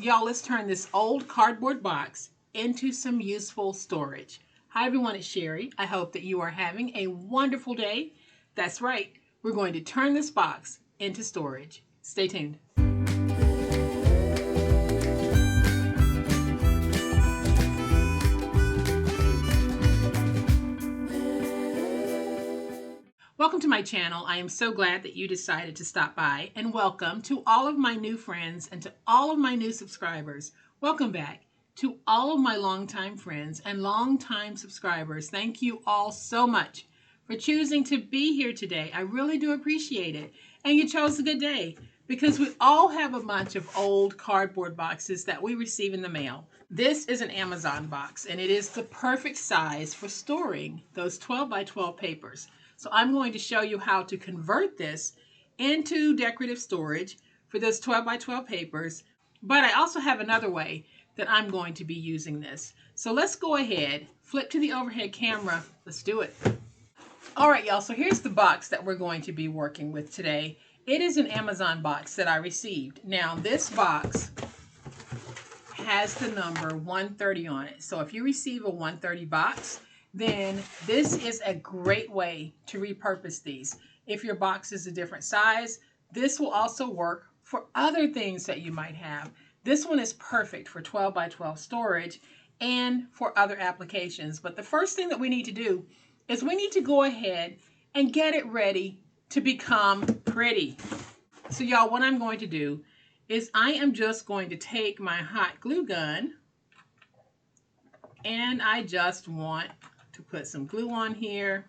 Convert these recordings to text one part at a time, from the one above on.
Y'all, let's turn this old cardboard box into some useful storage. Hi everyone, it's Sherry. I hope that you are having a wonderful day. That's right, we're going to turn this box into storage. Stay tuned. Welcome to my channel. I am so glad that you decided to stop by, and welcome to all of my new friends and to all of my new subscribers. Welcome back to all of my longtime friends and longtime subscribers. Thank you all so much for choosing to be here today. I really do appreciate it. And you chose a good day because we all have a bunch of old cardboard boxes that we receive in the mail. This is an Amazon box, and it is the perfect size for storing those 12 by 12 papers. So I'm going to show you how to convert this into decorative storage for those 12 by 12 papers. But I also have another way that I'm going to be using this. So let's go ahead, flip to the overhead camera. Let's do it. All right, y'all. So here's the box that we're going to be working with today. It is an Amazon box that I received. Now this box has the number 130 on it. So if you receive a 130 box, then this is a great way to repurpose these. If your box is a different size, this will also work for other things that you might have. This one is perfect for 12 by 12 storage and for other applications. But the first thing that we need to do is we need to go ahead and get it ready to become pretty. So y'all, what I'm going to do is I am just going to take my hot glue gun, and I just want to put some glue on here,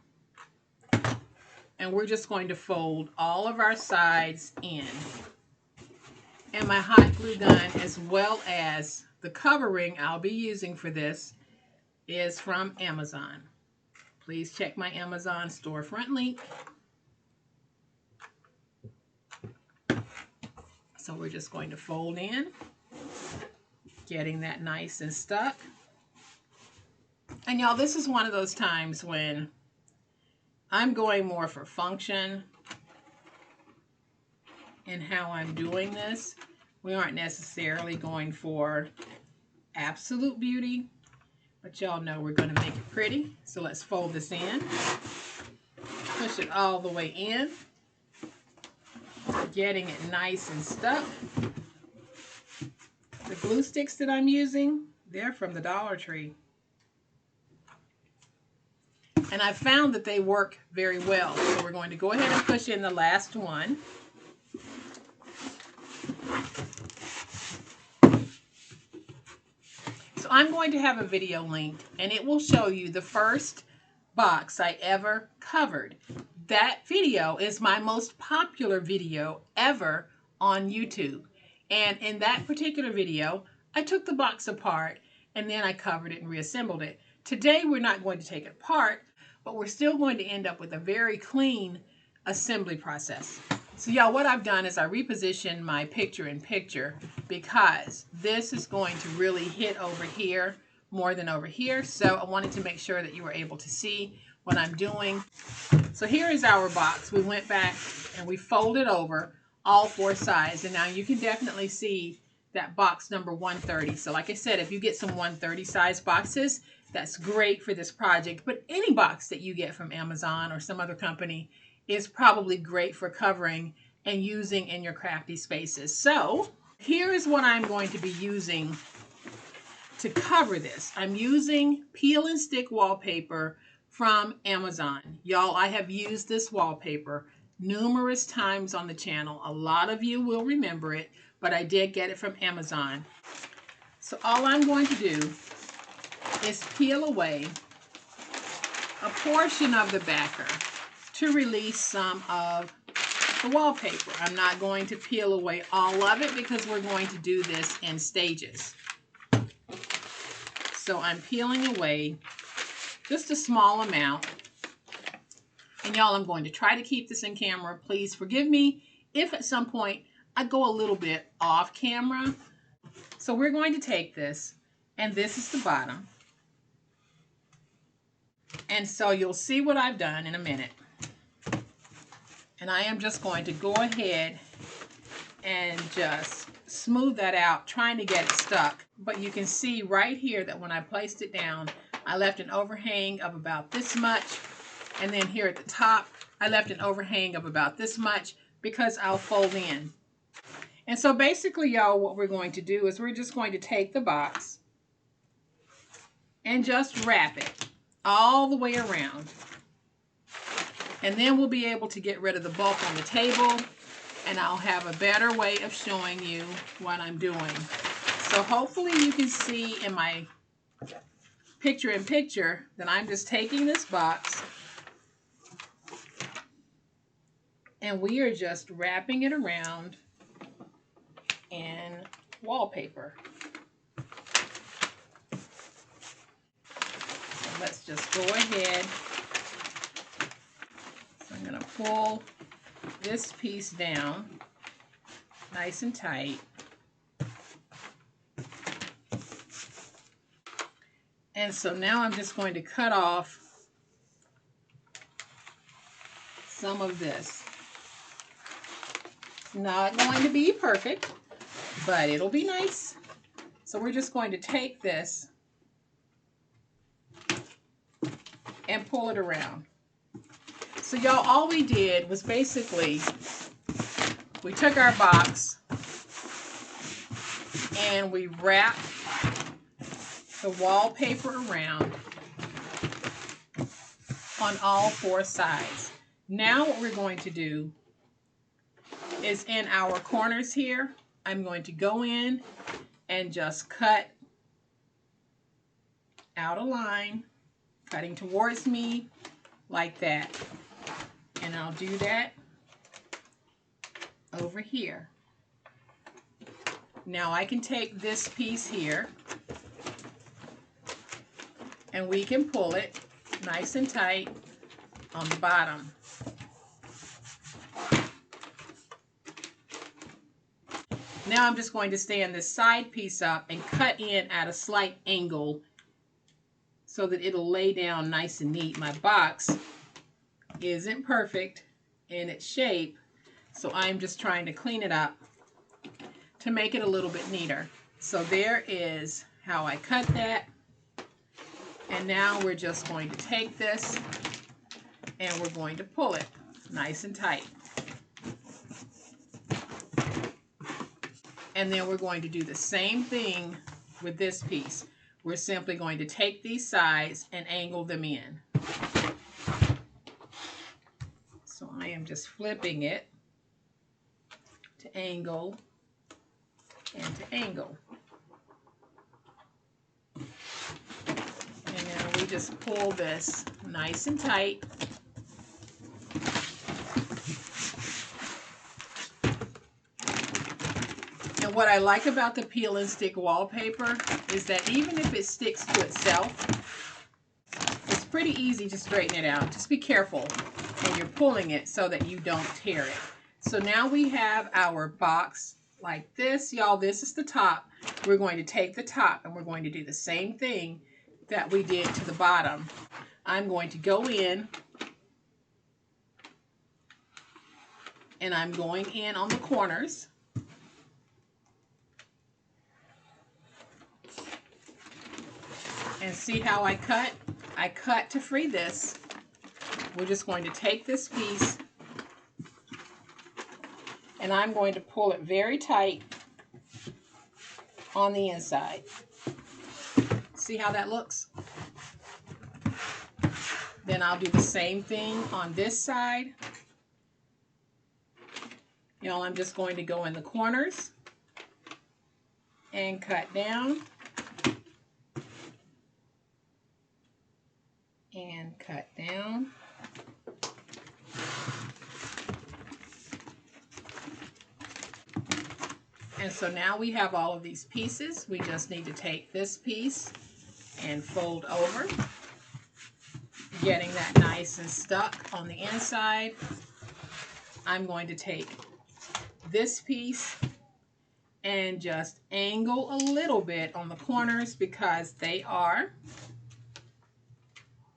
and we're just going to fold all of our sides in. And my hot glue gun, as well as the covering I'll be using for this, is from Amazon. Please check my Amazon storefront link. So we're just going to fold in, getting that nice and stuck. And y'all, this is one of those times when I'm going more for function in how I'm doing this. We aren't necessarily going for absolute beauty, but y'all know we're going to make it pretty. So let's fold this in, push it all the way in, getting it nice and stuck. The glue sticks that I'm using, they're from the Dollar Tree. And I found that they work very well. So we're going to go ahead and push in the last one. So I'm going to have a video linked, and it will show you the first box I ever covered. That video is my most popular video ever on YouTube. And in that particular video, I took the box apart and then I covered it and reassembled it. Today, we're not going to take it apart, but we're still going to end up with a very clean assembly process. So y'all, what I've done is I repositioned my picture-in-picture because this is going to really hit over here more than over here. So I wanted to make sure that you were able to see what I'm doing. So here is our box. We went back and we folded over all four sides, and now you can definitely see that box number 130. So like I said, if you get some 130 size boxes, that's great for this project. But any box that you get from Amazon or some other company is probably great for covering and using in your crafty spaces. So here is what I'm going to be using to cover this. I'm using peel and stick wallpaper from Amazon. Y'all, I have used this wallpaper numerous times on the channel. A lot of you will remember it, but I did get it from Amazon. So all I'm going to do is peel away a portion of the backer to release some of the wallpaper. I'm not going to peel away all of it because we're going to do this in stages. So I'm peeling away just a small amount. And y'all, I'm going to try to keep this in camera. Please forgive me if at some point I go a little bit off camera. So we're going to take this, and this is the bottom. And so you'll see what I've done in a minute. And I am just going to go ahead and just smooth that out, trying to get it stuck. But you can see right here that when I placed it down, I left an overhang of about this much. And then here at the top, I left an overhang of about this much because I'll fold in. And so basically, y'all, what we're going to do is we're just going to take the box and just wrap it all the way around. And then we'll be able to get rid of the bulk on the table, and I'll have a better way of showing you what I'm doing. So hopefully you can see in my picture-in-picture that I'm just taking this box and we are just wrapping it around in wallpaper. So let's just go ahead. So I'm going to pull this piece down nice and tight. And so now I'm just going to cut off some of this. It's not going to be perfect, but it'll be nice. So we're just going to take this and pull it around. So y'all, all we did was basically, we took our box and we wrapped the wallpaper around on all four sides. Now what we're going to do is in our corners here, I'm going to go in and just cut out a line, cutting towards me like that. And I'll do that over here. Now I can take this piece here and we can pull it nice and tight on the bottom. Now I'm just going to stand this side piece up and cut in at a slight angle so that it'll lay down nice and neat. My box isn't perfect in its shape, so I'm just trying to clean it up to make it a little bit neater. So there is how I cut that. And now we're just going to take this and we're going to pull it nice and tight. And then we're going to do the same thing with this piece. We're simply going to take these sides and angle them in. So I am just flipping it to angle and to angle. And now we just pull this nice and tight. And what I like about the peel and stick wallpaper is that even if it sticks to itself, it's pretty easy to straighten it out. Just be careful when you're pulling it so that you don't tear it. So now we have our box like this. Y'all, this is the top. We're going to take the top and we're going to do the same thing that we did to the bottom. I'm going to go in and I'm going in on the corners. And see how I cut? I cut to free this. We're just going to take this piece and I'm going to pull it very tight on the inside. See how that looks? Then I'll do the same thing on this side. Y'all, I'm just going to go in the corners and cut down. And cut down. And so now we have all of these pieces. We just need to take this piece and fold over, getting that nice and stuck on the inside. I'm going to take this piece and just angle a little bit on the corners because they are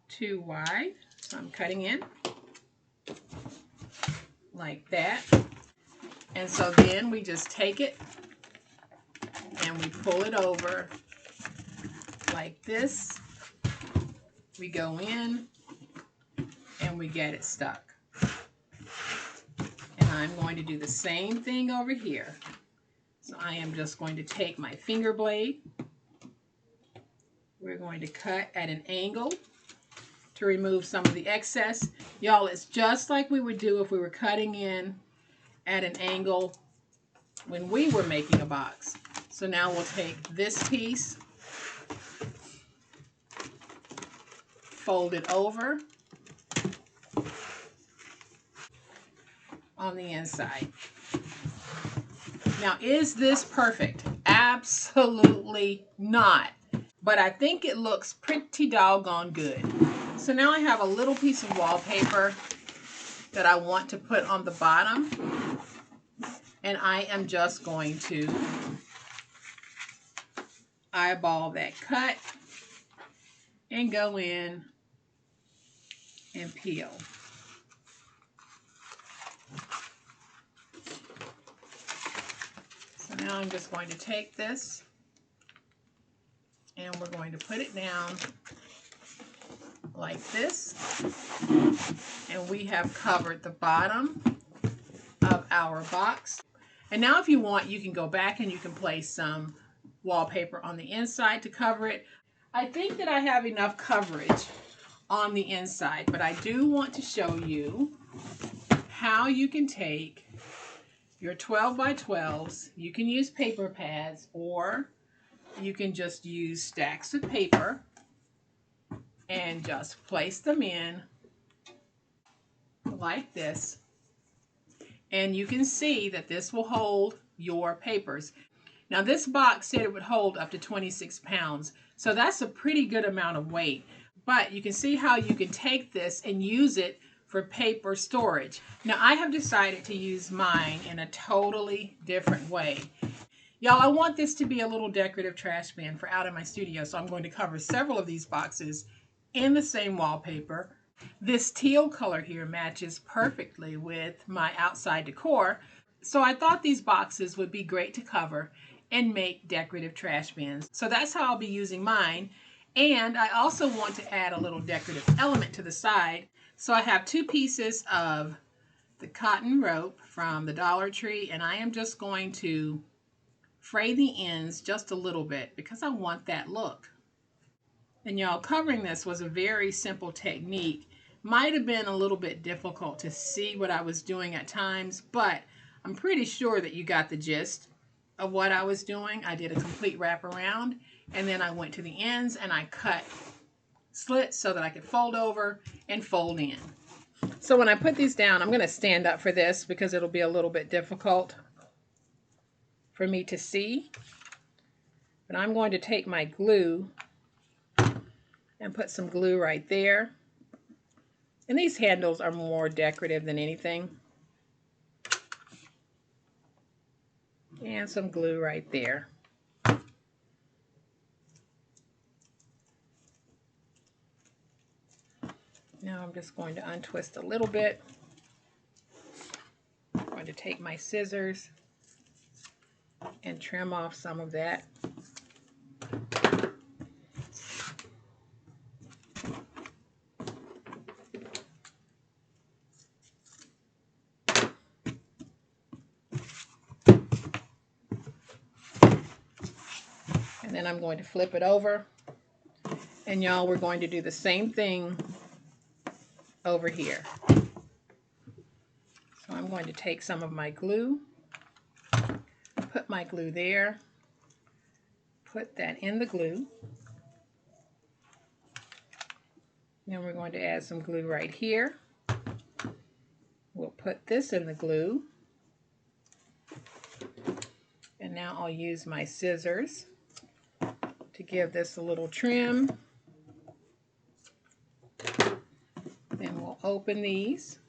too wide. So I'm cutting in like that. And so then we just take it and we pull it over like this. We go in and we get it stuck. And I'm going to do the same thing over here. So I am just going to take my finger blade. We're going to cut at an angle to remove some of the excess. Y'all, it's just like we would do if we were cutting in at an angle when we were making a box. So now we'll take this piece, fold it over on the inside. Now, is this perfect? Absolutely not. But I think it looks pretty doggone good. So now I have a little piece of wallpaper that I want to put on the bottom. And I am just going to eyeball that cut and go in and peel. So now I'm just going to take this and we're going to put it down like this. And we have covered the bottom of our box. And now if you want, you can go back and you can place some wallpaper on the inside to cover it. I think that I have enough coverage on the inside, but I do want to show you how you can take your 12 by 12s. You can use paper pads or you can just use stacks of paper and just place them in like this. And you can see that this will hold your papers. Now this box said it would hold up to 26 pounds. So that's a pretty good amount of weight. But you can see how you can take this and use it for paper storage. Now I have decided to use mine in a totally different way. Y'all, I want this to be a little decorative trash bin for out in my studio. So I'm going to cover several of these boxes in the same wallpaper. This teal color here matches perfectly with my outside decor. So I thought these boxes would be great to cover and make decorative trash bins. So that's how I'll be using mine. And I also want to add a little decorative element to the side. So I have 2 pieces of the cotton rope from the Dollar Tree, and I am just going to fray the ends just a little bit because I want that look. And y'all, covering this was a very simple technique. Might have been a little bit difficult to see what I was doing at times, but I'm pretty sure that you got the gist of what I was doing. I did a complete wraparound, and then I went to the ends and I cut slits so that I could fold over and fold in. So when I put these down, I'm going to stand up for this because it'll be a little bit difficult for me to see. But I'm going to take my glue and put some glue right there. And these handles are more decorative than anything. And some glue right there. Now I'm just going to untwist a little bit. I'm going to take my scissors and trim off some of that. And then I'm going to flip it over. And y'all, we're going to do the same thing over here. So I'm going to take some of my glue, put my glue there, put that in the glue. Then we're going to add some glue right here. We'll put this in the glue. And now I'll use my scissors to give this a little trim. Then we'll open these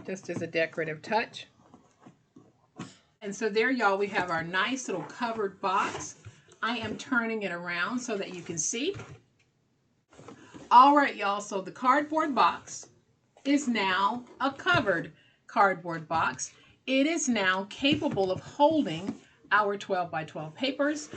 just as a decorative touch. And so there, y'all, we have our nice little covered box. I am turning it around so that you can see. All right, y'all, so the cardboard box is now a covered cardboard box. It is now capable of holding our 12 by 12 papers.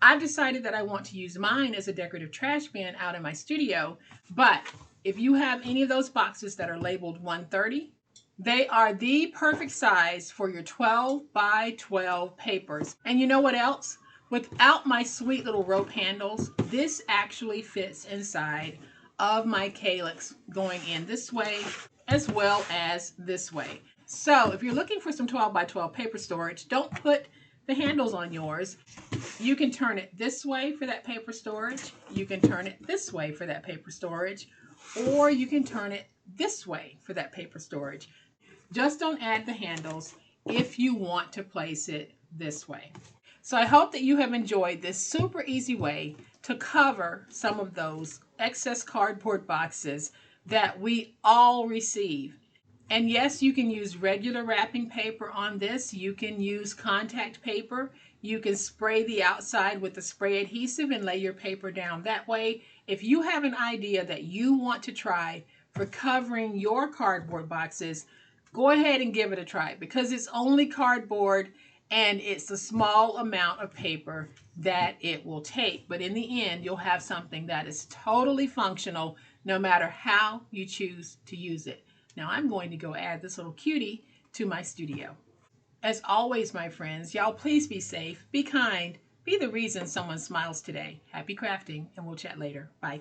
I've decided that I want to use mine as a decorative trash bin out in my studio, but if you have any of those boxes that are labeled 130, they are the perfect size for your 12 by 12 papers. And you know what else? Without my sweet little rope handles, this actually fits inside of my calyx going in this way as well as this way. So if you're looking for some 12 by 12 paper storage, don't put the handles on yours. You can turn it this way for that paper storage. You can turn it this way for that paper storage, or you can turn it this way for that paper storage. Just don't add the handles if you want to place it this way. So I hope that you have enjoyed this super easy way to cover some of those excess cardboard boxes that we all receive. And yes, you can use regular wrapping paper on this. You can use contact paper. You can spray the outside with the spray adhesive and lay your paper down that way. If you have an idea that you want to try for covering your cardboard boxes, go ahead and give it a try, because it's only cardboard and it's a small amount of paper that it will take. But in the end, you'll have something that is totally functional no matter how you choose to use it. Now I'm going to go add this little cutie to my studio. As always, my friends, y'all please be safe, be kind, be the reason someone smiles today. Happy crafting, and we'll chat later. Bye.